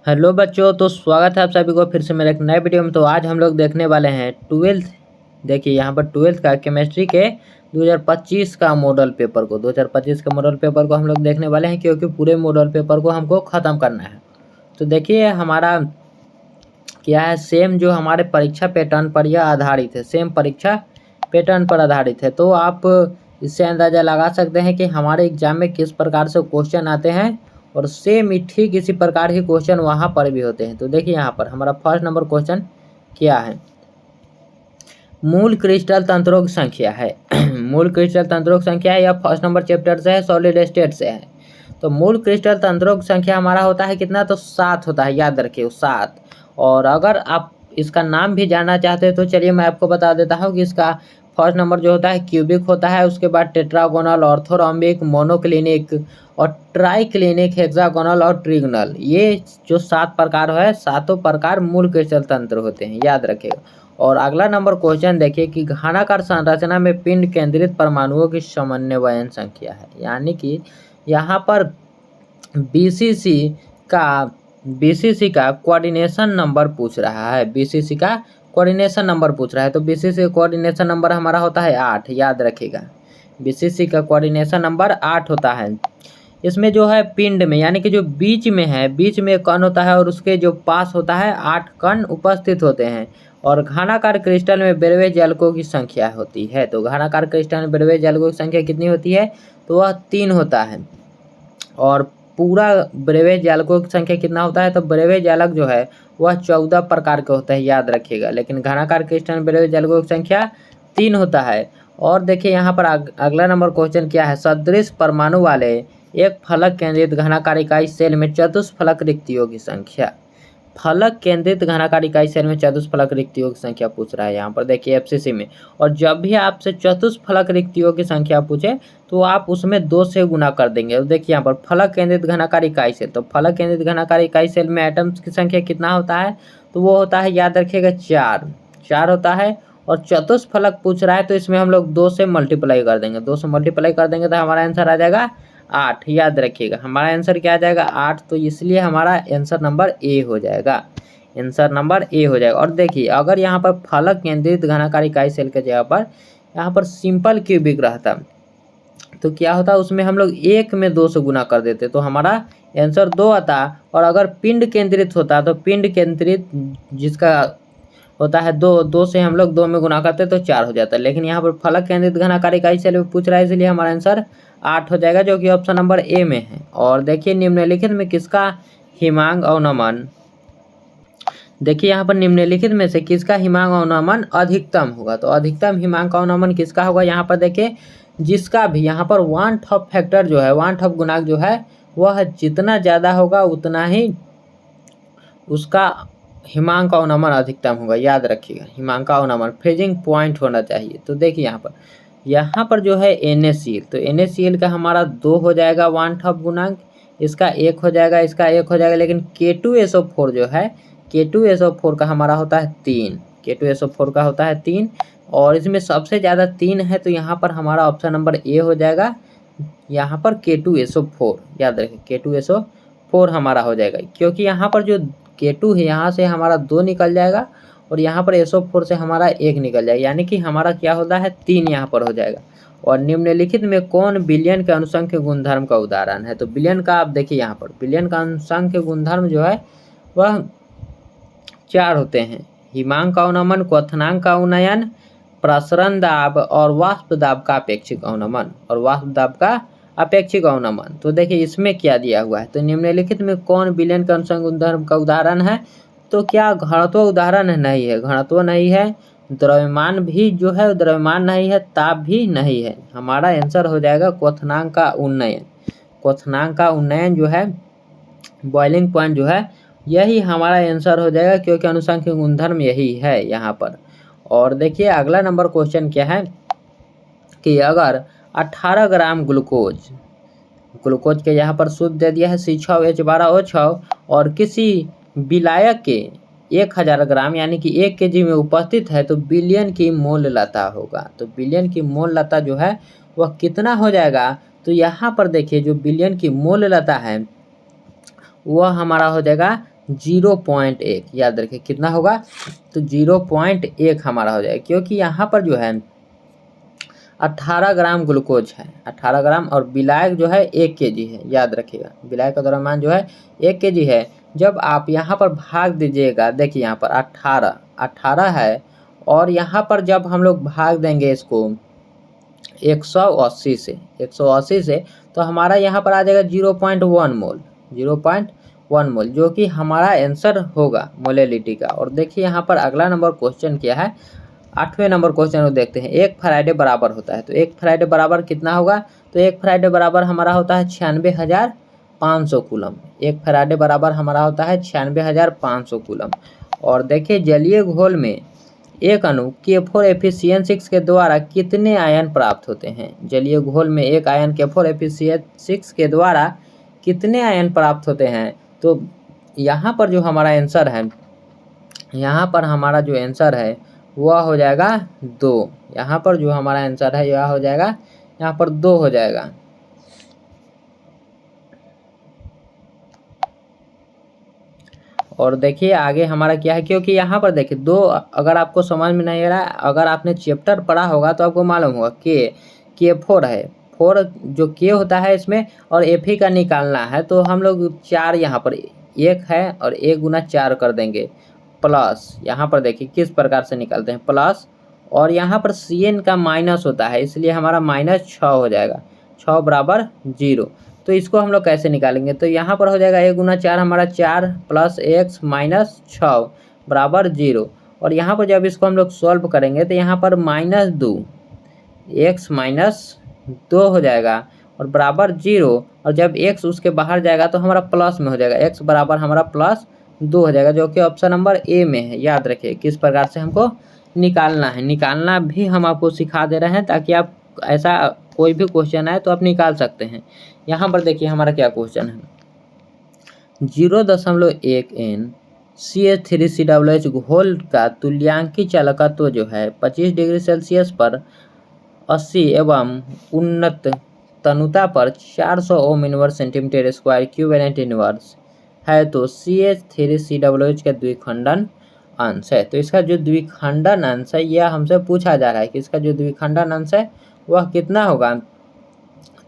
Hello बच्चों, तो स्वागत है आप सभी को फिर से मेरे एक नए वीडियो में। तो आज हम लोग देखने वाले हैं ट्वेल्थ। देखिए यहाँ पर ट्वेल्थ का केमिस्ट्री के 2025 का मॉडल पेपर को 2025 के मॉडल पेपर को हम लोग देखने वाले हैं, क्योंकि पूरे मॉडल पेपर को हमको ख़त्म करना है। तो देखिए हमारा क्या है, सेम जो हमारे परीक्षा पैटर्न पर यह आधारित है, सेम परीक्षा पैटर्न पर आधारित है। तो आप इससे अंदाज़ा लगा सकते हैं कि हमारे एग्जाम में किस प्रकार से क्वेश्चन आते हैं, और सेम ही ठीक इसी प्रकार के क्वेश्चन वहाँ पर भी होते हैं। तो देखिए यहाँ पर हमारा फर्स्ट नंबर क्वेश्चन क्या है, मूल क्रिस्टल तंत्रों की संख्या है। मूल क्रिस्टल तंत्रों की संख्या है, यह फर्स्ट नंबर चैप्टर से है, सॉलिड स्टेट से है। तो मूल क्रिस्टल तंत्रों की संख्या हमारा होता है कितना, तो 7 होता है, याद रखिए 7। और अगर आप इसका नाम भी जानना चाहते हैं तो चलिए मैं आपको बता देता हूँ कि इसका फर्स्ट नंबर जो होता है क्यूबिक होता है, उसके बाद टेट्रागोनल, ऑर्थोरॉम्बिक, मोनोक्लिनिक और ट्राइक्लिनिक, हेक्सागोनल और ट्रिगोनल। ये जो 7 प्रकार है, सातों प्रकार मूल क्रिस्टल तंत्र होते हैं, याद रखिएगा। और अगला नंबर क्वेश्चन देखिए कि घनाकार संरचना में पिंड केंद्रित परमाणुओं की समन्वयन संख्या है, यानी कि यहाँ पर बीसीसी का कोऑर्डिनेशन नंबर पूछ रहा है। बीसीसी का कोऑर्डिनेशन नंबर पूछ रहा है, तो बीसीसी का कोऑर्डिनेशन नंबर हमारा होता है 8, याद रखिएगा। बीसीसी का कोऑर्डिनेशन नंबर 8 होता है। इसमें जो है पिंड में, यानी कि जो बीच में है, बीच में एक कण होता है और उसके जो पास होता है 8 कण उपस्थित होते हैं। और घनाकार क्रिस्टल में ब्रेवे जालकों की संख्या होती है। तो घनाकार क्रिस्टल में ब्रेवे जालकों की संख्या कितनी होती है, तो वह 3 होता है। और पूरा ब्रेवे जालकों की संख्या कितना होता है, तो ब्रेवे जालक जो है वह 14 प्रकार के होते हैं, याद रखिएगा। लेकिन घनाकार क्रिस्टल में ब्रेवे जालकों की संख्या 3 होता है। और देखिए यहाँ पर अगला नंबर क्वेश्चन क्या है, सदृश परमाणु वाले एक फलक केंद्रित घनाकार इकाई सेल में चतुष्फलक रिक्तियों की संख्या। फलक केंद्रित घनाकार इकाई सेल में चतुष्फलक रिक्तियों की संख्या पूछ रहा है यहाँ पर, देखिए एफसीसी में। और जब भी आपसे चतुष्फलक रिक्तियों की संख्या पूछे तो आप उसमें 2 से गुना कर देंगे। और देखिए यहाँ पर फलक केंद्रित घनाकार इकाई सेल, तो फलक केंद्रित घनाकार इकाई सेल में एटम्स की संख्या कितना होता है, तो वो होता है, याद रखिएगा 4 होता है। और चतुष्फलक पूछ रहा है तो इसमें हम लोग 2 से मल्टीप्लाई कर देंगे, 2 से मल्टीप्लाई कर देंगे तो हमारा आंसर आ जाएगा 8, याद रखिएगा। हमारा आंसर क्या आ जाएगा, 8। तो इसलिए हमारा आंसर नंबर ए हो जाएगा, आंसर नंबर ए हो जाएगा। और देखिए अगर यहाँ पर फलक केंद्रित घनाकार इकाई सेल के जगह पर यहाँ पर सिंपल क्यूबिक रहता तो क्या होता, उसमें हम लोग 1 में 2 से गुना कर देते तो हमारा आंसर 2 आता। और अगर पिंड केंद्रित होता तो पिंड केंद्रित जिसका होता है 2 से हम लोग 2 में गुना करते तो 4 हो जाता है। लेकिन यहाँ पर फलक केंद्रित घनाकार इकाई सेल पूछ रहा है, इसलिए हमारा आंसर 8 हो जाएगा, जो कि ऑप्शन नंबर ए में है। और देखिए निम्नलिखित में किसका हिमांक अवनमन, देखिए यहाँ पर निम्नलिखित में से किसका हिमांक अवनमन अधिकतम होगा। तो अधिकतम हिमांक अवनमन किसका होगा, यहाँ पर देखिए जिसका भी यहाँ पर वन टॉप फैक्टर जो है, वन टॉप गुणांक जो है वह जितना ज़्यादा होगा उतना ही उसका हिमांक अवनमन अधिकतम होगा, याद रखिएगा। हिमांक अवनमन फ्रीजिंग पॉइंट होना चाहिए। तो देखिए यहाँ पर जो है NaCl, तो NaCl का हमारा 2 हो जाएगा वन टॉप गुणांक, इसका 1 हो जाएगा, इसका 1 हो जाएगा। लेकिन K2SO4 जो है, K2SO4 का हमारा होता है 3, K2SO4 का होता है 3। और इसमें सबसे ज़्यादा 3 है, तो यहाँ पर हमारा ऑप्शन नंबर ए हो जाएगा। यहाँ पर K2SO4, याद रखें K2SO4 हमारा हो जाएगा, क्योंकि यहाँ पर जो K2 है यहाँ से हमारा 2 निकल जाएगा और यहाँ पर SO4 से हमारा 1 निकल जाएगा, यानी कि हमारा क्या होता है 3 यहाँ पर हो जाएगा। और निम्नलिखित में कौन विलयन के अनुसंख्य गुणधर्म का उदाहरण है, तो विलयन का आप देखिए यहाँ पर विलयन का अनुसंख्य गुणधर्म जो है वह 4 होते हैं, हिमांक अवनमन, क्वथनांक का उन्नयन, प्रसरण दाब और वाष्प दाब का अपेक्षिक अवनमन, और वाष्प दाब का अपेक्षिक अवनमन। तो देखिए इसमें क्या दिया हुआ है, तो निम्नलिखित में कौन विलयन के अनुसंख्य गुणधर्म का उदाहरण है, तो क्या घनत्व उदाहरण नहीं है, घनत्व नहीं है, द्रव्यमान भी जो है द्रव्यमान नहीं है, ताप भी नहीं है। हमारा आंसर हो जाएगा क्वथनांक का उन्नयन। क्वथनांक का उन्नयन जो है, बॉइलिंग पॉइंट जो है, यही हमारा आंसर हो जाएगा, क्योंकि अनुसंख्य गुणधर्म यही है यहाँ पर। और देखिए अगला नंबर क्वेश्चन क्या है कि अगर 18 ग्राम ग्लूकोज के यहाँ पर शुद्ध दे दिया है C6H12O6 और किसी विलायक के 1000 ग्राम यानी कि 1 kg में उपस्थित है, तो बिलियन की मोल लता होगा। तो बिलियन की मोल लता जो है वह कितना हो जाएगा, तो यहाँ पर देखिए जो बिलियन की मोल लता है वह हमारा हो जाएगा 0.1, याद रखिए कितना होगा, तो 0.1 हमारा हो जाएगा, क्योंकि यहाँ पर जो है 18 ग्राम ग्लूकोज है, 18 ग्राम, और विलायक जो है 1 kg है, याद रखिएगा विलायक का द्रव्यमान जो है 1 kg है। जब आप यहाँ पर भाग दीजिएगा, देखिए यहाँ पर 18 है, और यहाँ पर जब हम लोग भाग देंगे इसको 180 से, तो हमारा यहाँ पर आ जाएगा 0.1 मोल, 0.1 मोल, जो कि हमारा आंसर होगा मोलेलिटी का। और देखिए यहाँ पर अगला नंबर क्वेश्चन क्या है, 8वें नंबर क्वेश्चन को देखते हैं। 1 फैराडे बराबर होता है, तो 1 फैराडे बराबर कितना होगा, तो 1 फैराडे बराबर हमारा होता है 96,500 कूलम। 1 फैराडे बराबर हमारा होता है 96,500 कूलम। और देखिए जलीय घोल में एक अणु K4Fe6 के द्वारा कितने आयन प्राप्त होते हैं। जलीय घोल में एक आयन K4Fe6 के द्वारा कितने आयन प्राप्त होते हैं। तो यहाँ पर जो हमारा आंसर है, यहाँ पर हमारा जो आंसर है वह हो जाएगा 2। यहाँ पर जो हमारा आंसर है यह हो जाएगा, यहाँ पर 2 हो जाएगा। और देखिए आगे हमारा क्या है, क्योंकि यहाँ पर देखिए 2, अगर आपको समझ में नहीं आ रहा है, अगर आपने चैप्टर पढ़ा होगा तो आपको मालूम होगा K4 है, 4 जो K होता है इसमें, और Fe का निकालना है, तो हम लोग 4 यहाँ पर 1 है और 1 गुना 4 कर देंगे, प्लस यहाँ पर देखिए किस प्रकार से निकालते हैं, प्लस, और यहाँ पर Cn का माइनस होता है, इसलिए हमारा -6 हो जाएगा, 6 बराबर 0। तो इसको हम लोग कैसे निकालेंगे, तो यहाँ पर हो जाएगा 1 गुना 4 हमारा 4 प्लस x माइनस 6 बराबर 0। और यहाँ पर जब इसको हम लोग सॉल्व करेंगे तो यहाँ पर -2 x माइनस 2 हो जाएगा और बराबर 0, और जब x उसके बाहर जाएगा तो हमारा प्लस में हो जाएगा, x बराबर हमारा +2 हो जाएगा, जो कि ऑप्शन नंबर ए में है। याद रखिए किस प्रकार से हमको निकालना है, निकालना भी हम आपको सिखा दे रहे हैं ताकि आप ऐसा कोई भी क्वेश्चन आए तो आप निकाल सकते हैं। यहाँ पर देखिए हमारा क्या क्वेश्चन है, 0.1 N CH3COOH घोल का तुल्यांकी चालकत्व जो है 25 डिग्री सेल्सियस पर 80 एवं उन्नत तनुता पर 400 ओम इनवर्स सेंटीमीटर स्क्वायर क्यूबेनेट इनवर्स है, तो CH3COOH का द्विखंडन अंश है। तो इसका जो द्विखंडन अंश है यह हमसे पूछा जा रहा है कि इसका जो द्विखंडन अंश है वह कितना होगा।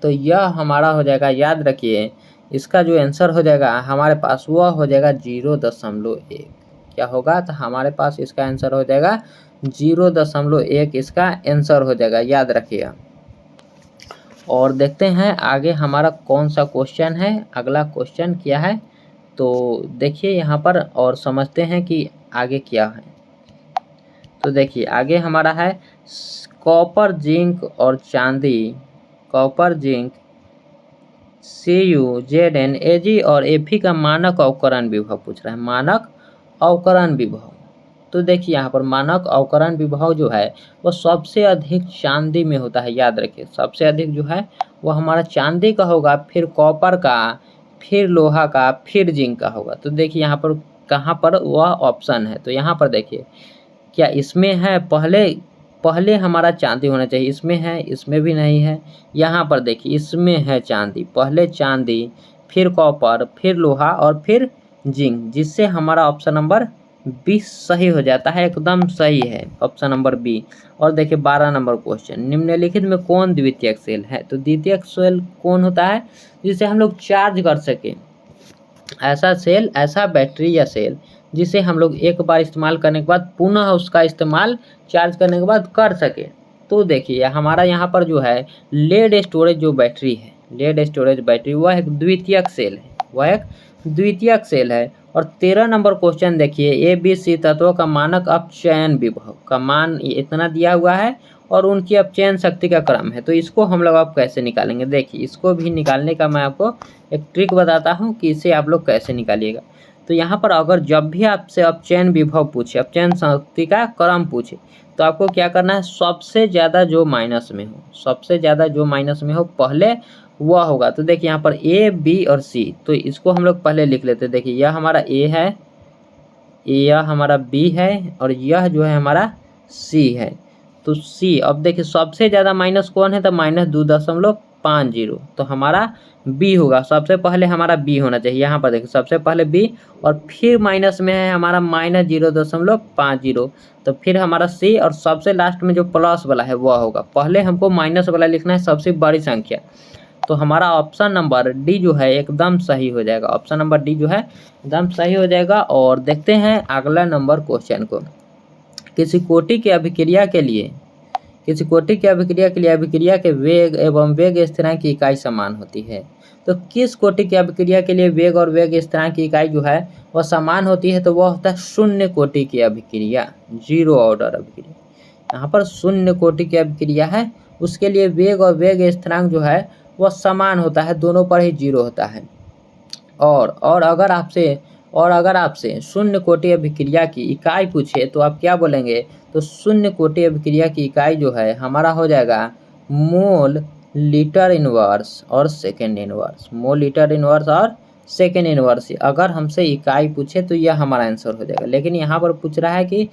तो यह हमारा हो जाएगा, याद रखिए इसका जो आंसर हो जाएगा हमारे पास वह हो जाएगा 0.1। क्या होगा, तो हमारे पास इसका आंसर हो जाएगा 0.1, इसका आंसर हो जाएगा, याद रखिएगा। और देखते हैं आगे हमारा कौन सा क्वेश्चन है, अगला क्वेश्चन क्या है, तो देखिए यहाँ पर और समझते हैं कि आगे क्या है। तो देखिए आगे हमारा है कॉपर, जिंक और चांदी, copper, zinc Cu, Zn, Ag और Fe का मानक अवकरण विभव पूछ रहा है, मानक अवकरण विभव। तो देखिए यहाँ पर मानक अवकरण विभव जो है वो सबसे अधिक चांदी में होता है, याद रखिए सबसे अधिक जो है वो हमारा चांदी का होगा, फिर कॉपर का, फिर लोहा का, फिर जिंक का होगा। तो देखिए यहाँ पर कहाँ पर वह ऑप्शन है, तो यहाँ पर देखिए क्या इसमें है, पहले हमारा चांदी होना चाहिए, इसमें है, इसमें भी नहीं है। यहाँ पर देखिए इसमें है चांदी, पहले चांदी, फिर कॉपर, फिर लोहा और फिर जिंक, जिससे हमारा ऑप्शन नंबर 20 सही हो जाता है, एकदम सही है ऑप्शन नंबर बी। और देखिए 12 नंबर क्वेश्चन, निम्नलिखित में कौन द्वितीयक सेल है। तो द्वितीयक सेल कौन होता है, जिसे हम लोग चार्ज कर सके, ऐसा सेल, ऐसा बैटरी या सेल जिसे हम लोग एक बार इस्तेमाल करने के बाद पुनः उसका इस्तेमाल चार्ज करने के बाद कर सके। तो देखिए हमारा यहाँ पर जो है लेड स्टोरेज जो बैटरी है, लेड स्टोरेज बैटरी, वह एक द्वितीयक सेल है, वह एक द्वितीयक सेल है। और 13 नंबर क्वेश्चन देखिए, ABC तत्वों का मानक अपचयन विभव का मान इतना दिया हुआ है और उनकी अपचयन शक्ति का क्रम है। तो इसको हम लोग आप कैसे निकालेंगे, देखिए इसको भी निकालने का मैं आपको एक ट्रिक बताता हूँ कि इसे आप लोग कैसे निकालिएगा। तो यहाँ पर अगर जब भी आपसे अपचयन विभव पूछे, अपचयन शक्ति का क्रम पूछे, तो आपको क्या करना है, सबसे ज़्यादा जो माइनस में हो, सबसे ज़्यादा जो माइनस में हो पहले वह होगा। तो देखिए यहाँ पर A, B और C, तो इसको हम लोग पहले लिख लेते हैं। देखिए यह हमारा A है, यह हमारा B है और यह जो है हमारा C है। तो C, अब देखिए सबसे ज़्यादा माइनस कौन है, तो -2.5 50, तो हमारा बी होगा। सबसे पहले हमारा बी होना चाहिए। यहाँ पर देखिए सबसे पहले बी और फिर माइनस में है हमारा -0.50, तो फिर हमारा सी और सबसे लास्ट में जो प्लस वाला है वह होगा। पहले हमको माइनस वाला लिखना है सबसे बड़ी संख्या, तो हमारा ऑप्शन नंबर डी जो है एकदम सही हो जाएगा। ऑप्शन नंबर डी जो है एकदम सही हो जाएगा। और देखते हैं अगला नंबर क्वेश्चन को। किसी कोटि की अभिक्रिया के लिए अभिक्रिया के वेग एवं वेग स्थिरांक की इकाई समान होती है। तो किस कोटि की अभिक्रिया के लिए वेग और वेग स्थिरांक की इकाई जो है वह समान होती है, तो वह होता है शून्य कोटि की अभिक्रिया, जीरो ऑर्डर अभिक्रिया। यहाँ पर शून्य कोटि की अभिक्रिया है, उसके लिए वेग और वेग स्थिरांक जो है वह समान होता है, दोनों पर ही जीरो होता है। और अगर आपसे शून्य कोटि अभिक्रिया की इकाई पूछे तो आप क्या बोलेंगे, तो शून्य कोटि अभिक्रिया की इकाई जो है हमारा हो जाएगा मोल लीटर इनवर्स और second inverse. Mole litre inverse और सेकेंड इनवर्स अगर हमसे इकाई पूछे तो यह हमारा आंसर हो जाएगा। लेकिन यहाँ पर पूछ रहा है कि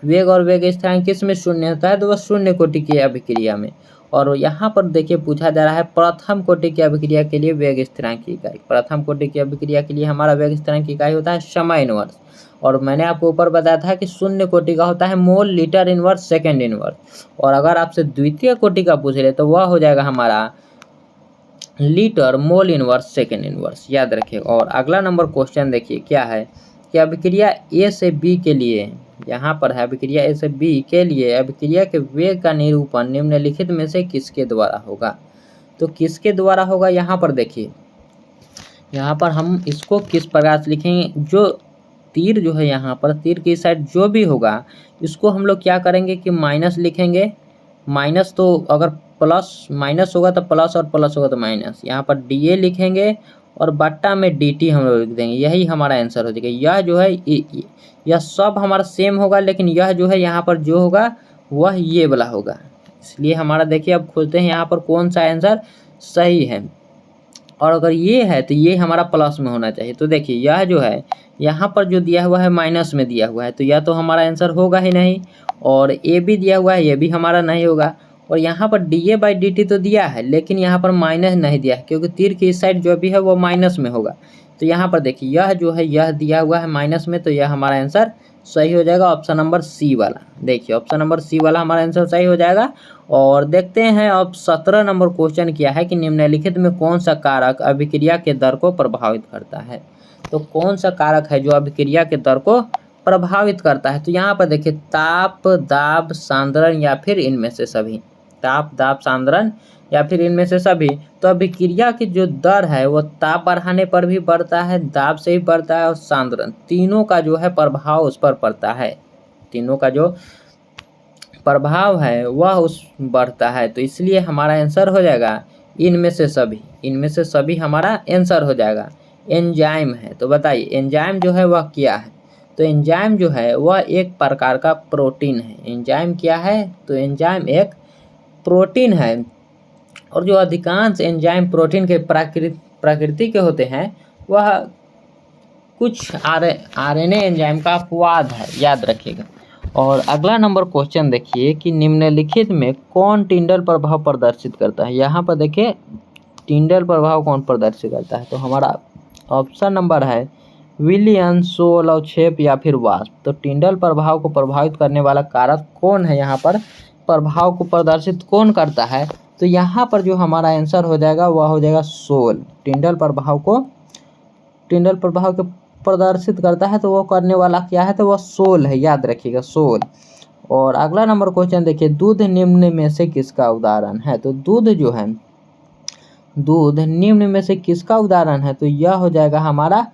वेग और वेग स्थिरांक किस में शून्य होता है, तो वह शून्य कोटि की अभिक्रिया में। और यहाँ पर देखिए पूछा जा रहा है प्रथम कोटि की अभिक्रिया के लिए वेग स्थिरांक की इकाई। प्रथम कोटि की अभिक्रिया के लिए हमारा वेग स्थिरांक की इकाई होता है समय इनवर्स। और मैंने आपको ऊपर बताया था कि शून्य कोटि का होता है mole litre inverse second inverse. और अगर आपसे द्वितीय कोटि का पूछ ले तो वह हो जाएगा हमारा litre mole inverse second inverse, याद रखिएगा। और अगला नंबर क्वेश्चन देखिए क्या है कि अभिक्रिया ए से बी के लिए, यहाँ पर है अभिक्रिया ए से बी के लिए अभिक्रिया के वेग का निरूपण निम्नलिखित में से किसके द्वारा होगा। तो किसके द्वारा होगा, यहाँ पर देखिए, यहाँ पर हम इसको किस प्रकार से लिखेंगे, जो तीर जो है यहाँ पर तीर की साइड जो भी होगा इसको हम लोग क्या करेंगे कि माइनस लिखेंगे। माइनस तो अगर प्लस माइनस होगा तो प्लस और प्लस होगा तो माइनस, यहाँ पर डी ए लिखेंगे और बट्टा में डी टी हम लोग लिख देंगे, यही हमारा आंसर हो जाएगा। यह जो है यह सब हमारा सेम होगा, लेकिन यह जो है यहाँ पर जो होगा वह ये वाला होगा। इसलिए हमारा देखिए अब खोजते हैं यहाँ पर कौन सा आंसर सही है। और अगर ये है तो ये हमारा प्लस में होना चाहिए। तो देखिए यह जो है यहाँ पर जो दिया हुआ है माइनस में दिया हुआ है, तो यह तो हमारा आंसर होगा ही नहीं। और ए भी दिया हुआ है, ये भी हमारा नहीं होगा। और यहाँ पर D A by D T तो दिया है, लेकिन यहाँ पर माइनस नहीं दिया है, क्योंकि तीर की इस साइड जो भी है वो माइनस में होगा। तो यहाँ पर देखिए यह जो है यह दिया हुआ है माइनस में, तो यह हमारा आंसर सही हो जाएगा ऑप्शन नंबर सी वाला। देखिए ऑप्शन नंबर सी वाला हमारा आंसर सही हो जाएगा। और देखते हैं अब 17 नंबर क्वेश्चन क्या है कि निम्नलिखित में कौन सा कारक अभिक्रिया के दर को प्रभावित करता है। तो कौन सा कारक है जो अभिक्रिया के दर को प्रभावित करता है। तो यहाँ पर देखिए ताप, दाब, सांद्रण या फिर इनमें से सभी। ताप, दाब, सांद्रण या फिर इनमें से सभी। तो अभिक्रिया की जो दर है वो ताप बढ़ाने पर भी बढ़ता है, दाब से भी बढ़ता है और सांद्रण, तीनों का जो है प्रभाव उस पर पड़ता है। तीनों का जो प्रभाव है वह उस बढ़ता है। तो इसलिए हमारा आंसर हो जाएगा इनमें से सभी। इनमें से सभी हमारा आंसर हो जाएगा। एंजाइम है, तो बताइए एंजाइम जो है वह क्या है। तो एंजाइम जो है वह एक प्रकार का प्रोटीन है। एंजाइम क्या है, तो एंजाइम एक प्रोटीन है। और जो अधिकांश एंजाइम प्रोटीन के प्रकृति के होते हैं वह कुछ आरएनए एंजाइम का अपवाद है, याद रखिएगा। और अगला नंबर क्वेश्चन देखिए कि निम्नलिखित में कौन टिंडल प्रभाव प्रदर्शित करता है। यहाँ पर देखिए टिंडल प्रभाव कौन प्रदर्शित करता है, तो हमारा ऑप्शन नंबर है विलियन, सोल, अवक्षेप या फिर वाष्प। तो टिंडल प्रभाव को प्रभावित करने वाला कारक कौन है, यहाँ पर प्रभाव को प्रदर्शित कौन करता है। तो यहाँ पर जो हमारा आंसर हो जाएगा वह हो जाएगा सोल। टिंडल प्रभाव को प्रदर्शित करता है, तो वो करने वाला क्या है, तो वह सोल है, याद रखिएगा सोल। और अगला नंबर क्वेश्चन देखिए दूध निम्न में से किसका उदाहरण है। तो दूध जो है, दूध निम्न में से किसका उदाहरण है, तो यह हो जाएगा हमारा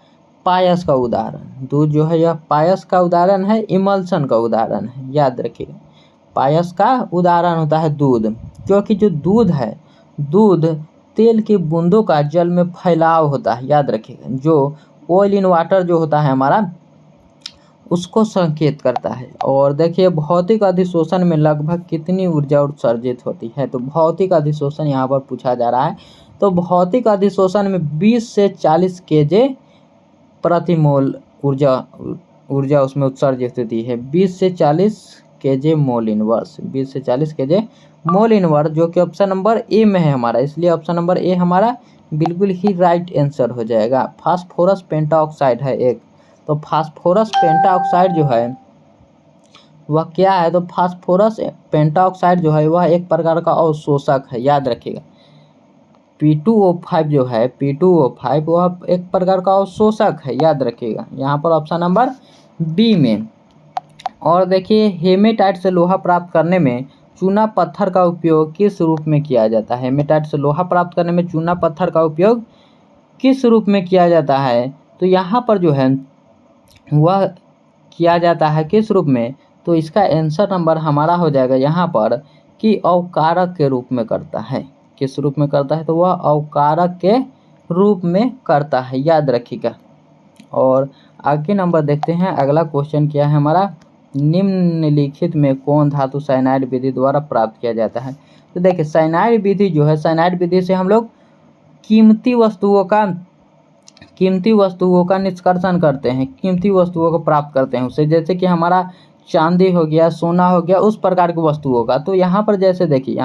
पायस का उदाहरण। दूध जो है यह पायस का उदाहरण है, इमल्सन का उदाहरण है, याद रखिएगा। पायस का उदाहरण होता है दूध, क्योंकि जो दूध है, दूध तेल की बूंदों का जल में फैलाव होता है, याद रखिएगा। जो ऑयल इन वाटर जो होता है हमारा, उसको संकेत करता है। और देखिए भौतिक अधिशोषण में लगभग कितनी ऊर्जा उत्सर्जित होती है। तो भौतिक अधिशोषण यहाँ पर पूछा जा रहा है। तो भौतिक अधिशोषण में 20 से 40 केजे प्रति मोल ऊर्जा उसमें उत्सर्जित होती है। 20 से 40 kJ मोल इनवर्स, 20 से 40 kJ मोल इनवर्स, जो कि ऑप्शन नंबर ए में है हमारा, इसलिए ऑप्शन नंबर ए हमारा बिल्कुल ही राइट आंसर हो जाएगा। फास्फोरस पेंटाऑक्साइड है एक, तो फास्फोरस पेंटाऑक्साइड जो है वह क्या है, तो फास्फोरस पेंटाऑक्साइड जो है वह एक प्रकार का अवशोषक है, याद रखिएगा। P2O5 जो है, P2O5 वह एक प्रकार का अवशोषक है, याद रखिएगा यहाँ पर ऑप्शन नंबर बी में। और देखिए हेमेटाइट से लोहा प्राप्त करने में चूना पत्थर का उपयोग किस रूप में किया जाता है। हेमेटाइट से लोहा प्राप्त करने में चूना पत्थर का उपयोग किस रूप में किया जाता है, तो यहाँ पर जो है वह किया जाता है किस रूप में, तो इसका आंसर नंबर हमारा हो जाएगा यहाँ पर कि अवकारक के रूप में करता है। किस रूप में करता है, तो वह अवकारक के रूप में करता है, याद रखिएगा। और आगे नंबर देखते हैं, अगला क्वेश्चन क्या है हमारा, निम्नलिखित में कौन धातु साइनाइड विधि द्वारा प्राप्त किया जाता है। तो देखिए साइनाइड विधि जो है, साइनाइड विधि से हम लोग कीमती वस्तुओं का निष्कर्षण करते हैं, कीमती वस्तुओं को प्राप्त करते हैं उससे, जैसे कि हमारा चांदी हो गया, सोना हो गया, उस प्रकार की वस्तुओं का। तो यहाँ पर जैसे देखिए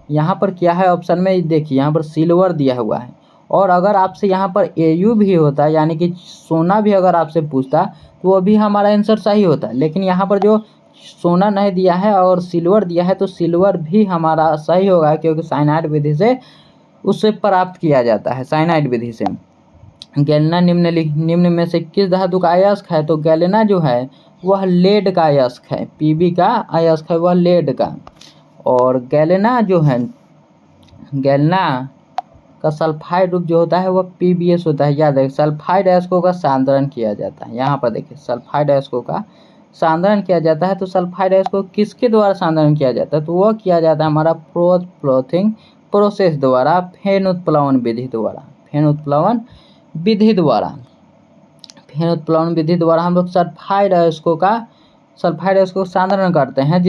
यहाँ पर क्या है ऑप्शन में, देखिए यहाँ पर सिल्वर दिया हुआ है, और अगर आपसे यहाँ पर AU भी होता, यानी कि सोना भी अगर आपसे पूछता तो वो भी हमारा आंसर सही होता। लेकिन यहाँ पर जो सोना नहीं दिया है और सिल्वर दिया है, तो सिल्वर भी हमारा सही होगा, क्योंकि साइनाइड विधि से उससे प्राप्त किया जाता है, साइनाइड विधि से। गैलेना निम्न में से किस धातु का अयस्क है, तो गैलेना जो है वह लेड का अयस्क है, Pb का अयस्क है वह लेड का। और गैलेना जो है, गैलेना का सल्फाइड रूप जो होता है वह PbS होता है, याद रखिए। सल्फाइड अयस्कों का सांद्रण किया जाता है, यहाँ पर देखिए सल्फाइड अयस्कों का सांद्रण किया जाता है। तो सल्फाइड अयस्कों किसके द्वारा सांद्रण किया जाता है, तो वह किया जाता है हमारा प्रोथ्रोथिंग प्रोसेस द्वारा, फेनोत्प्लवन विधि द्वारा, फेनोत्प्लवन विधि द्वारा हम लोग सल्फाइड अयस्कों को सांद्रण करते हैं,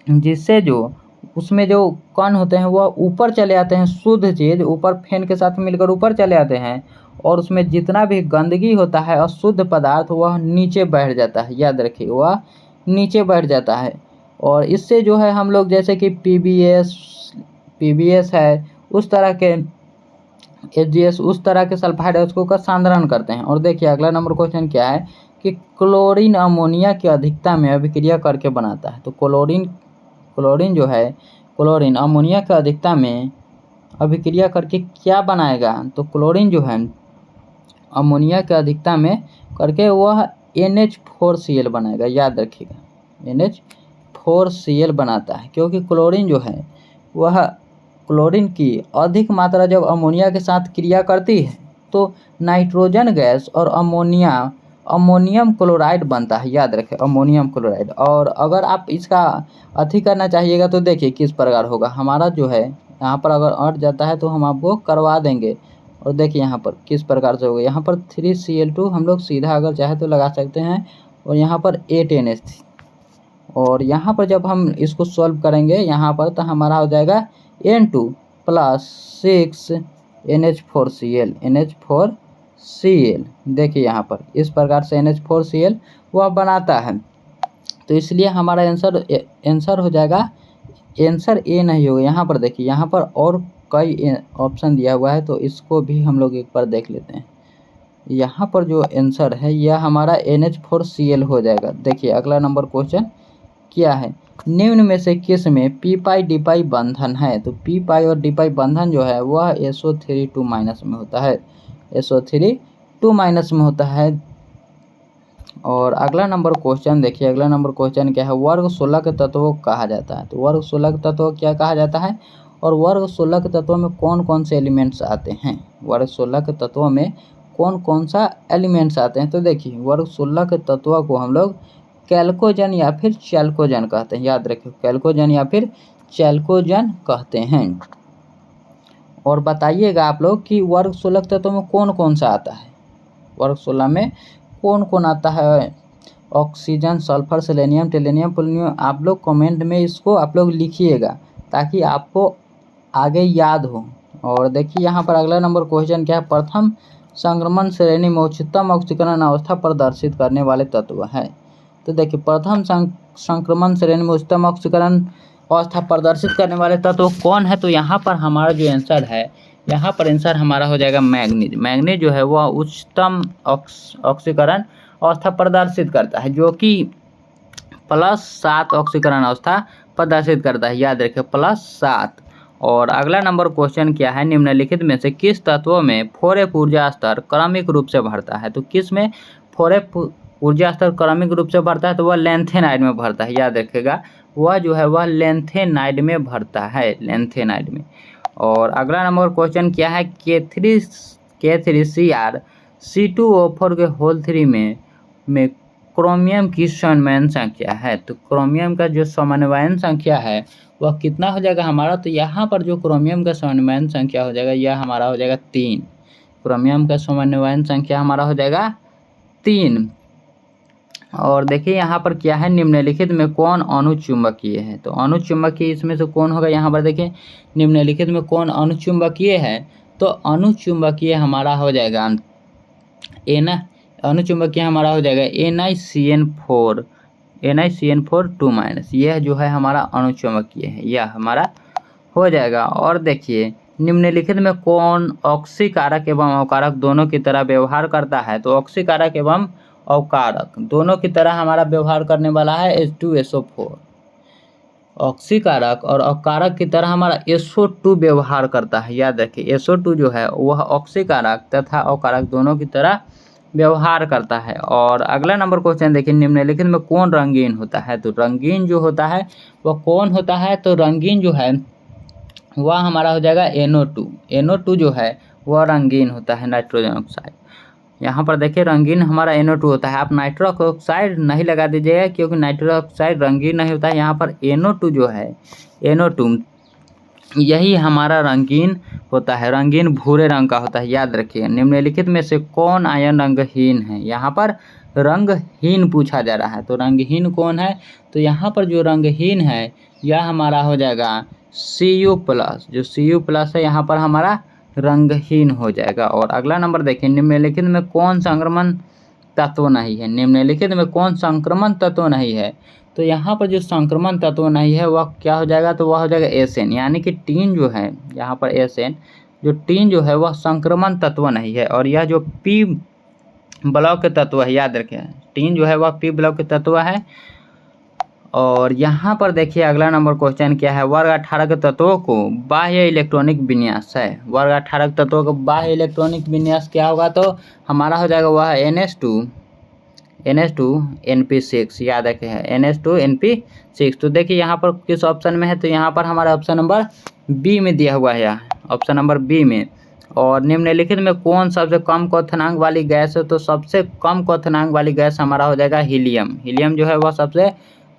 जिससे जो उसमें जो कण होते हैं वह ऊपर चले आते हैं, शुद्ध चीज़ ऊपर फैन के साथ मिलकर ऊपर चले आते हैं, और उसमें जितना भी गंदगी होता है अशुद्ध पदार्थ वह नीचे बैठ जाता है, याद रखिए वह नीचे बैठ जाता है। और इससे जो है हम लोग जैसे कि PbS है, उस तरह के HGS, उस तरह के सल्फाइड अयस्कों का सांद्रण करते हैं। और देखिए अगला नंबर क्वेश्चन क्या है कि क्लोरीन अमोनिया की अधिकता में अभिक्रिया करके बनाता है। तो क्लोरीन जो है, क्लोरीन अमोनिया की अधिकता में अभिक्रिया करके क्या बनाएगा, तो क्लोरीन जो है अमोनिया की अधिकता में करके वह NH4Cl बनाएगा, याद रखिएगा NH4Cl बनाता है, क्योंकि क्लोरीन जो है वह क्लोरीन की अधिक मात्रा जब अमोनिया के साथ क्रिया करती है तो नाइट्रोजन गैस और अमोनियम क्लोराइड बनता है, याद रखें अमोनियम क्लोराइड। और अगर आप इसका अधिक करना चाहिएगा तो देखिए किस प्रकार होगा हमारा जो है, यहाँ पर अगर अट जाता है तो हम आपको करवा देंगे। और देखिए यहाँ पर किस प्रकार से होगा, यहाँ पर 3Cl2 हम लोग सीधा अगर चाहे तो लगा सकते हैं, और यहाँ पर 8NH, और यहाँ पर जब हम इसको सॉल्व करेंगे यहाँ पर तो हमारा हो जाएगा N2 + 6NH4Cl। देखिए यहाँ पर इस प्रकार से NH4Cl वह बनाता है। तो इसलिए हमारा आंसर हो जाएगा, आंसर ए नहीं होगा। यहाँ पर देखिए यहाँ पर और कई ऑप्शन दिया हुआ है, तो इसको भी हम लोग एक बार देख लेते हैं। यहाँ पर जो आंसर है यह हमारा NH4Cl हो जाएगा। देखिए अगला नंबर क्वेश्चन क्या है, निम्न में से किस में p-pi-d-pi बंधन है। तो p-pi और d-pi बंधन जो है वह SO3 2- में होता है, SO3 2- में होता है। और अगला नंबर क्वेश्चन देखिए, अगला नंबर क्वेश्चन क्या है, वर्ग 16 के तत्वों को कहा जाता है। तो वर्ग 16 के तत्वों क्या कहा जाता है, और वर्ग 16 के तत्वों में कौन कौन से एलिमेंट्स आते हैं, वर्ग 16 के तत्वों में कौन कौन सा एलिमेंट्स आते हैं। तो देखिए वर्ग 16 के तत्वों को हम लोग कैल्कोजन या फिर चैल्कोजन कहते हैं, याद रखिए कैल्कोजन या फिर चैल्कोजन कहते हैं। और बताइएगा आप लोग कि वर्ग 16 तत्वों में कौन कौन सा आता है, वर्ग 16 में कौन कौन आता है, ऑक्सीजन, सल्फर, सेलेनियम, टेलेनियम, पोलोनियम। आप लोग कमेंट में इसको आप लोग लिखिएगा ताकि आपको आगे याद हो। और देखिए यहाँ पर अगला नंबर क्वेश्चन क्या है, प्रथम संक्रमण श्रेणी में उच्चतम ऑक्सीकरण अवस्था प्रदर्शित करने वाले तत्व है। तो देखिए प्रथम संक्रमण श्रेणी में उच्चतम ऑक्सीकरण अवस्था प्रदर्शित करने वाले तत्व कौन है? तो यहाँ पर हमारा जो आंसर है, यहाँ पर आंसर हमारा हो जाएगा मैग्नीज। मैग्नीज जो है वह उच्चतम ऑक्सीकरण अवस्था प्रदर्शित करता है, जो कि +7 ऑक्सीकरण अवस्था प्रदर्शित करता है। याद रखिए +7। और अगला नंबर क्वेश्चन क्या है, निम्नलिखित में से किस तत्वों में 4F ऊर्जा स्तर क्रमिक रूप से बढ़ता है? तो किस में 4F ऊर्जा स्तर क्रमिक रूप से बढ़ता है? तो वह लेंथेनाइड में बढ़ता है। याद रखिएगा वह जो है वह लेंथेनाइड में बढ़ता है, लेंथेनाइड में। और अगला नंबर क्वेश्चन क्या है, K3Cr C2O4 के होल 3 में क्रोमियम की समन्वयन संख्या है? तो क्रोमियम का जो समन्वयन संख्या है वह कितना हो जाएगा हमारा? तो यहाँ पर जो क्रोमियम का समन्वयन संख्या हो जाएगा यह हमारा हो जाएगा 3। क्रोमियम का समन्वयन संख्या हमारा हो जाएगा 3। और देखिए यहाँ पर क्या है, निम्नलिखित में कौन अणुचुंबकीय है? तो अणुचुंबकीय इसमें से कौन होगा? यहाँ पर देखिए निम्नलिखित में कौन अणुचुंबकीय है? तो अणुचुंबकीय हमारा हो जाएगा अणुचुंबकीय हमारा हो जाएगा NiCN4 2-। यह जो है हमारा अणुचुंबकीय है, यह हमारा हो जाएगा। और देखिए निम्नलिखित में कौन ऑक्सीकारक एवं अवकारक दोनों की तरह व्यवहार करता है? तो ऑक्सीकारक एवं अवकारक दोनों की तरह हमारा व्यवहार करने वाला है H2SO4। ऑक्सीकारक और अवकारक की तरह हमारा SO2 व्यवहार करता है। याद रखिए SO2 जो है वह ऑक्सीकारक तथा अवकारक दोनों की तरह व्यवहार करता है। और अगला नंबर क्वेश्चन देखिए, निम्नलिखित में कौन रंगीन होता है? तो रंगीन जो होता है वह कौन होता है? तो रंगीन जो है वह हमारा हो जाएगा NO2। NO2 जो है वह रंगीन होता है, नाइट्रोजन ऑक्साइड। यहाँ पर देखिए रंगीन हमारा NO2 होता है। आप नाइट्रस ऑक्साइड नहीं लगा दीजिएगा क्योंकि नाइट्रस ऑक्साइड रंगीन नहीं होता है। यहाँ पर NO2 जो है, NO2 यही हमारा रंगीन होता है, रंगीन भूरे रंग का होता है। याद रखिए निम्नलिखित में से कौन आयन रंगहीन है? यहाँ पर रंगहीन पूछा जा रहा है, तो रंगहीन कौन है? तो यहाँ पर जो रंगहीन है यह हमारा हो जाएगा Cu+। जो Cu+ है यहाँ पर हमारा रंगहीन हो जाएगा। और अगला नंबर देखिए, निम्नलिखित में कौन संक्रमण तत्व नहीं है? निम्नलिखित में कौन संक्रमण तत्व नहीं है? तो यहाँ पर जो संक्रमण तत्व नहीं है वह क्या हो जाएगा? तो वह हो जाएगा SN, यानी कि टीन जो है यहाँ पर SN जो टीन जो है वह संक्रमण तत्व नहीं है। और यह जो P ब्लॉक के तत्व है, याद रखें टीन जो है वह P ब्लॉक के तत्व है। और यहाँ पर देखिए अगला नंबर क्वेश्चन क्या है, वर्ग 18 के तत्वों को बाह्य इलेक्ट्रॉनिक विन्यास है। वर्ग 18 के तत्वों का बाह्य इलेक्ट्रॉनिक विन्यास क्या होगा? तो हमारा हो जाएगा वह NH2NP6। याद रखें है NH2NP6। तो देखिए यहाँ पर किस ऑप्शन में है? तो यहाँ पर हमारा ऑप्शन नंबर B में दिया हुआ है, ऑप्शन नंबर B में। और निम्नलिखित में कौन सबसे कम क्वथनांक वाली गैस है? तो सबसे कम क्वथनांक वाली गैस हमारा हो जाएगा हीलियम। हीलियम जो है वह सबसे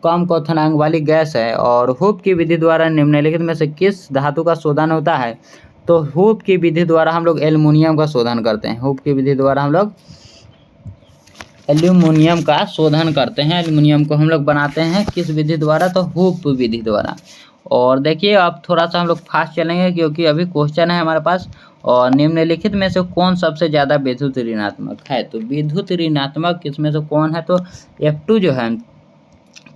कम क्वथनांक वाली गैस है। और हूप की विधि द्वारा निम्नलिखित में से किस धातु का शोधन होता है? तो हूप की विधि द्वारा हम लोग एल्युमिनियम का शोधन करते हैं। हूप की विधि द्वारा हम लोग एल्युमिनियम का शोधन करते हैं। एल्युमिनियम को हम लोग बनाते हैं किस विधि द्वारा? तो हूप विधि द्वारा। और देखिए अब थोड़ा सा हम लोग फास्ट चलेंगे क्योंकि अभी क्वेश्चन है हमारे पास। और निम्नलिखित में से कौन सबसे ज़्यादा विद्युत ऋणात्मक है? तो विद्युत ऋणात्मक किसमें से कौन है? तो F2 जो है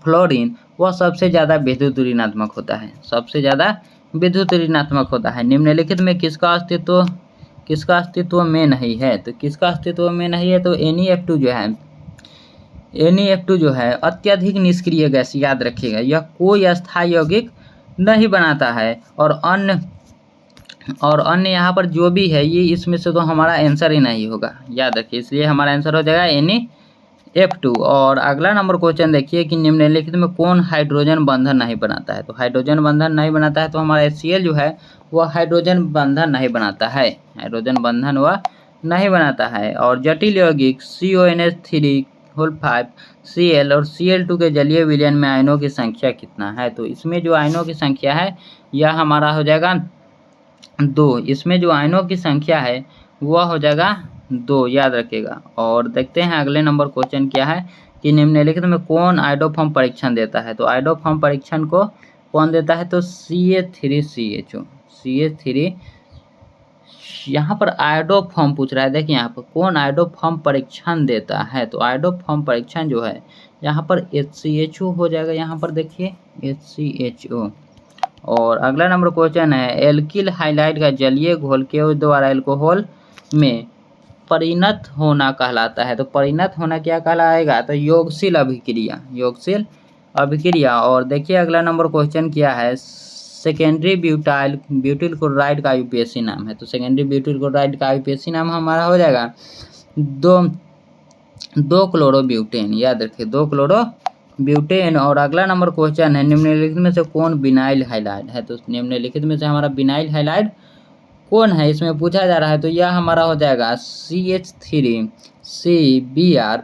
फ्लोरीन वह सबसे ज़्यादा विद्युत ऋणात्मक होता है, सबसे ज़्यादा विद्युत ऋणात्मक होता है। निम्नलिखित में किसका अस्तित्व में नहीं है? तो किसका अस्तित्व में नहीं है? तो NeF2 जो है अत्यधिक निष्क्रिय गैस। याद रखिएगा यह कोई अस्थायी यौगिक नहीं बनाता है। और अन्य यहाँ पर जो भी है ये इसमें से तो हमारा आंसर ही नहीं होगा। याद रखिए इसलिए हमारा आंसर हो जाएगा NeF2। और अगला नंबर क्वेश्चन देखिए कि निम्नलिखित में कौन हाइड्रोजन बंधन नहीं बनाता है? तो हाइड्रोजन बंधन नहीं बनाता है तो हमारा HCl जो है वह हाइड्रोजन बंधन नहीं बनाता है, हाइड्रोजन बंधन वह नहीं बनाता है। और जटिल यौगिक CONH3 Cl और Cl2 के जलीय विलयन में आयनों की संख्या कितना है? तो इसमें जो आयनों की संख्या है यह हमारा हो जाएगा 2। इसमें जो आयनों की संख्या है वह हो जाएगा 2, याद रखिएगा। और देखते हैं अगले नंबर क्वेश्चन क्या है कि निम्नलिखित में कौन आइडोफॉर्म परीक्षण देता है? तो आइडोफॉर्म परीक्षण को कौन देता है? तो CH3CHO यहाँ पर आयोडोफॉर्म पूछ रहा है। देखिए यहाँ पर कौन आयोडोफॉर्म परीक्षण देता है, तो आयोडोफॉर्म परीक्षण जो है यहाँ पर HCHO हो जाएगा। यहाँ पर देखिए HCHO। और अगला नंबर क्वेश्चन है, एल्किल हाइलाइड का जलीय घोल के द्वारा एल्कोहल में परिणत होना कहलाता है। तो परिणत होना क्या कहलाएगा, तो योगशील अभिक्रिया, योगशील अभिक्रिया। और देखिए अगला नंबर क्वेश्चन क्या है, सेकेंडरी ब्यूटाइल क्लोराइड का यूपीएससी नाम है। तो सेकेंडरी ब्यूटाइल क्लोराइड का यूपीएससी नाम हमारा हो जाएगा 2 क्लोरोब्यूटेन। याद रखिए 2 क्लोरोब्यूटेन। और अगला नंबर क्वेश्चन है, निम्नलिखित में से कौन विनाइल हाइलाइड है। तो निम्नलिखित में से हमारा विनाइल हाइलाइड कौन है, इसमें पूछा जा रहा है। तो यह हमारा हो जाएगा CH3 CBr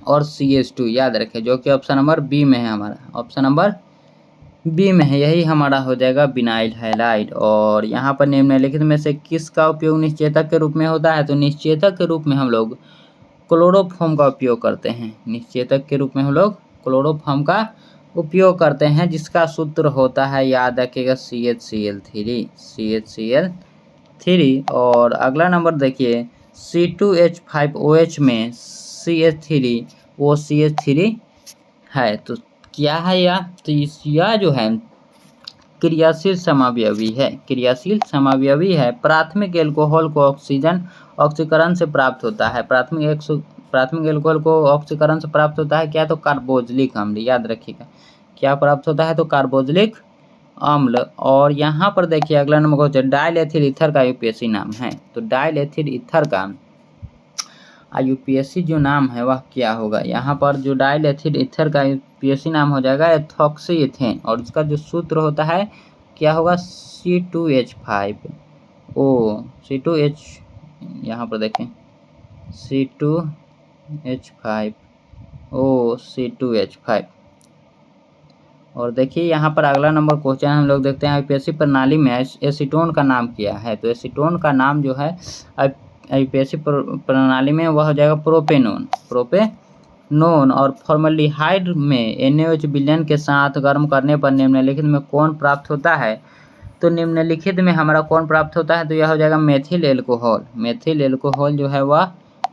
और CH2। याद रखें जो कि ऑप्शन नंबर बी में है, हमारा ऑप्शन नंबर बी में है, यही हमारा हो जाएगा विनाइल हाइलाइड। और यहाँ पर निम्नलिखित में से किसका उपयोग निश्चेतक के रूप में होता है। तो निश्चेतक के रूप में हम लोग क्लोरोफॉर्म का उपयोग करते हैं। निश्चेतक के रूप में हम लोग क्लोरोफॉर्म का उपयोग करते हैं, जिसका सूत्र होता है, याद रखिएगा, CHCl3। और अगला नंबर देखिए, C2H5OH में CH3OCH3 है। तो क्या है यह, तो यह जो है क्रियाशील समावयवी है, क्रियाशील समावयवी है। प्राथमिक एल्कोहल को ऑक्सीकरण से प्राप्त होता है। प्राथमिक एल्कोहल को ऑक्सीकरण से प्राप्त होता है क्या, तो कार्बोक्सिलिक अम्ल। याद रखिएगा क्या प्राप्त होता है, तो कार्बोक्सिलिक अम्ल। और यहाँ पर देखिए अगला number question, dial ethyl ether का यूपीएससी नाम है। तो डाइल एथिल ईथर का यूपीएससी जो नाम है वह क्या होगा। यहाँ पर जो डाइल एथिल ईथर का यूपीएससी नाम हो जाएगा एथॉक्सी एथेन। और इसका जो सूत्र होता है क्या होगा, C2H5O, C2H, यहाँ पर देखें C2H5O, C2H5। और देखिए यहाँ पर अगला नंबर क्वेश्चन हम लोग देखते हैं, यूपीएससी प्रणाली में एसीटोन का नाम क्या है। तो एसीटोन का नाम जो है यूपीएससी प्रणाली में वह हो जाएगा प्रोपेनोन। और फॉर्मल्डिहाइड में NaOH विलयन के साथ गर्म करने पर निम्नलिखित में कौन प्राप्त होता है। तो निम्नलिखित में हमारा कौन प्राप्त होता है, तो यह हो जाएगा मेथिल एल्कोहल। मेथिल एल्कोहल जो है वह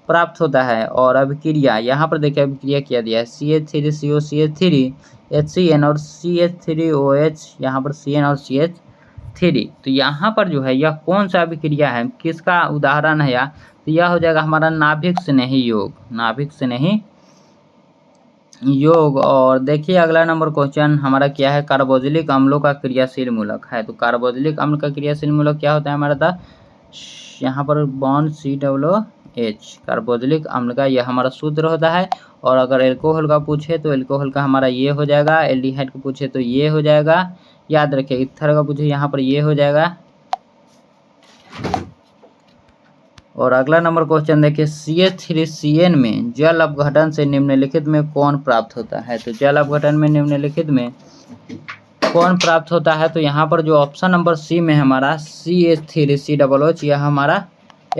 प्राप्त होता है। और अभिक्रिया यहाँ पर देखिए अभिक्रिया किया दिया है, CH3COCH3 HCN और CH3OH, यहाँ पर CN और CH3। तो यहाँ पर जो है यह कौन सा अभिक्रिया है, किसका उदाहरण है यह, तो यह हो जाएगा हमारा नाभिक स्नेही योग, नाभिक स्नेही योग। और देखिए अगला नंबर क्वेश्चन हमारा क्या है, कार्बोक्सिलिक अम्लों का क्रियाशील मूलक है। तो कार्बोक्सिलिक अम्ल का क्रियाशील मूलक क्या होता है हमारा था, यहाँ पर बॉन्ड COOH, कार्बोक्सिलिक अम्ल का यह हमारा सूत्र होता है। और अगर एल्कोहल का पूछे तो एल्कोहल का हमारा ये हो जाएगा, एल्डिहाइड का पूछे तो ये हो जाएगा। याद रखिए ईथर का पूछे यहाँ पर ये हो जाएगा। और अगला नंबर क्वेश्चन देखिए, CH3CN में जल अपघटन से निम्नलिखित में कौन प्राप्त होता है। तो जल अपघटन में निम्नलिखित में कौन प्राप्त होता है, तो यहाँ पर जो ऑप्शन नंबर सी में हमारा CH3COOH यह हमारा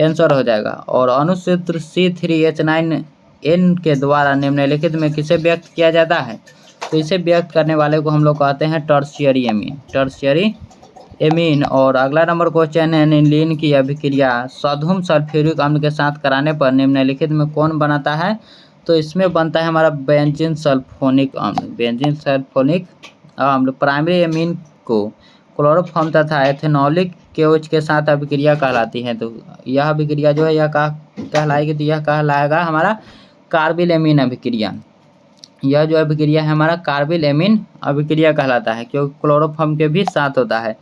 आंसर हो जाएगा। और अनुसूत्र C3H9N के द्वारा निम्नलिखित में किसे व्यक्त किया जाता है। तो इसे व्यक्त करने वाले को हम लोग कहते हैं टर्शियरी एमीन, टर्शियरी एमीन। और अगला नंबर क्वेश्चन है, एनिलीन की अभिक्रिया सोडियम सल्फ्यूरिक अम्ल के साथ कराने पर निम्नलिखित में कौन बनाता है। तो इसमें बनता है हमारा बेंजीन सल्फोनिक अम्ल, बेंजीन सल्फोनिक अम्ल। प्राइमरी एमीन को क्लोरोफॉर्म तथा एथेनॉलिक KOH के साथ अभिक्रिया कहलाती है। तो यह अभिक्रिया जो है यह कहलाएगी, तो यह कहलाएगा हमारा कार्बिल एमीन अभिक्रिया। यह जो अभिक्रिया है हमारा कार्बिल एमीन अभिक्रिया कहलाता है, क्योंकि क्लोरोफॉर्म के भी साथ होता है।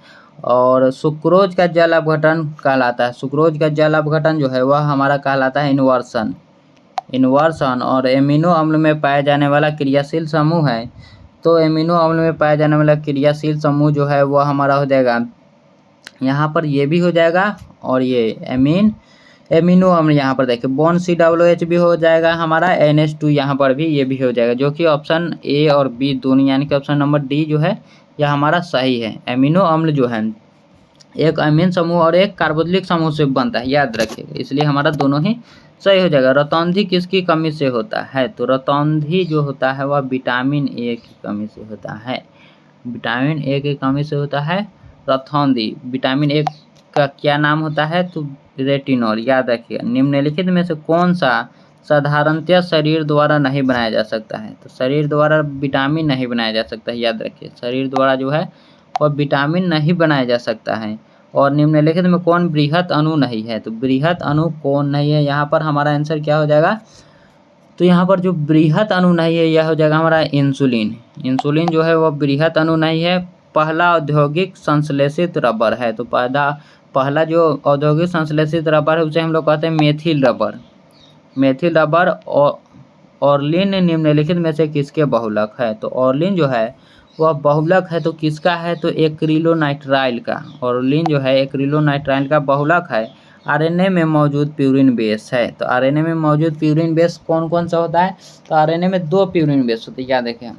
और सुक्रोज का जल अपघटन कहलाता है, सुक्रोज का जल अपघटन जो है वह हमारा कहलाता है इन्वर्सन, इन्वर्सन। और एमिनो अम्ल में पाया जाने वाला क्रियाशील समूह है। तो एमिनो अम्ल में पाया जाने वाला क्रियाशील समूह जो है वह हमारा हो जाएगा, यहाँ पर ये भी हो जाएगा। और ये एमिनो अम्ल यहाँ पर देखिए बॉन्ड COOH भी हो जाएगा हमारा, NH2 यहाँ पर भी ये भी हो जाएगा, जो कि ऑप्शन A और B दोनों यानी कि ऑप्शन नंबर D जो है यह हमारा सही है। एमिनो अम्ल जो है एक अमीन समूह और एक कार्बोक्सिलिक समूह से बनता है, याद रखिएगा, इसलिए हमारा दोनों ही सही हो जाएगा। रतौंधी किसकी कमी से होता है। तो रतौंधी जो होता है वह विटामिन A की कमी से होता है, विटामिन A की कमी से होता है रतौंधी। विटामिन A का क्या नाम होता है? तो रेटिनॉल। याद रखिएगा, निम्नलिखित में से कौन सा साधारणतया शरीर द्वारा नहीं बनाया जा सकता है? तो शरीर द्वारा विटामिन नहीं बनाया जा सकता है। याद रखिए, शरीर द्वारा जो है वह विटामिन नहीं बनाया जा सकता है। और निम्नलिखित में कौन बृहत अणु नहीं है? तो बृहत अणु कौन नहीं है? यहाँ पर हमारा आंसर क्या हो जाएगा? तो यहाँ पर जो बृहत अणु नहीं है यह हो जाएगा हमारा इंसुलिन। इंसुलिन जो है वह बृहत अणु नहीं है। पहला औद्योगिक संश्लेषित रबर है। तो पहला जो औद्योगिक संश्लेषित रबर है उसे हम लोग कहते हैं मेथिल रबर। Methyl rubber. और ऑर्लिन निम्नलिखित में से किसके बहुलक है? तो ऑर्लिन जो है वह बहुलक है। तो किसका है? तो एक्रिलोनाइट्राइल का। ऑर्लिन जो है एक्रिलोनाइट्राइल का बहुलक है। आरएनए में मौजूद प्यूरिन बेस है। तो आरएनए में मौजूद प्यूरिन बेस कौन कौन सा होता है? तो आरएनए में 2 प्यूरिन बेस होते हैं। याद रखें,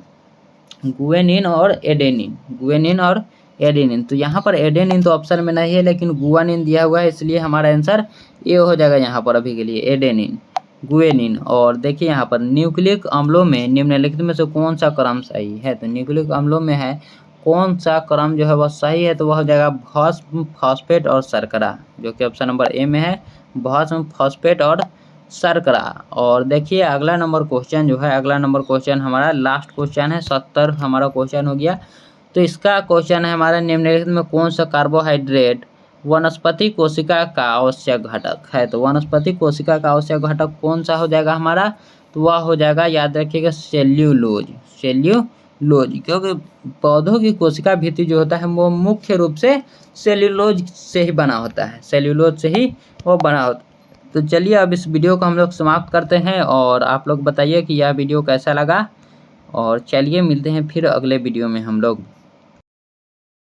गुएनिन और एडेनिन। गुएनिन और एडेनिन। तो यहाँ पर एडेनिन तो ऑप्शन में नहीं है, लेकिन गुआनिन दिया हुआ है, इसलिए हमारा आंसर ये हो जाएगा यहाँ पर अभी के लिए, एडेनिन, गुएनिन। और देखिए यहाँ पर न्यूक्लिक अम्लों में निम्नलिखित में से कौन सा क्रम सही है? तो न्यूक्लिक अम्लों में है कौन सा क्रम जो है वह सही है? तो वह हो जाएगा भस्म, फॉस्फेट और शर्करा, जो कि ऑप्शन नंबर ए में है, भस्म, फॉस्फेट और शर्करा। और देखिए अगला नंबर क्वेश्चन जो है, अगला नंबर क्वेश्चन हमारा लास्ट क्वेश्चन है, 70 हमारा क्वेश्चन हो गया। तो इसका क्वेश्चन है हमारा, निम्नलिखित में कौन सा कार्बोहाइड्रेट वनस्पति कोशिका का आवश्यक घटक है? तो वनस्पति कोशिका का आवश्यक घटक कौन सा हो जाएगा हमारा? तो वह हो जाएगा, याद रखिएगा, सेल्यूलोज। सेल्यूलोज, क्योंकि पौधों की कोशिका भित्ति जो होता है वो मुख्य रूप से सेल्यूलोज से ही बना होता है। सेल्यूलोज से ही वो बना होता है। तो चलिए अब इस वीडियो को हम लोग समाप्त करते हैं, और आप लोग बताइए कि यह वीडियो कैसा लगा। और चलिए मिलते हैं फिर अगले वीडियो में हम लोग।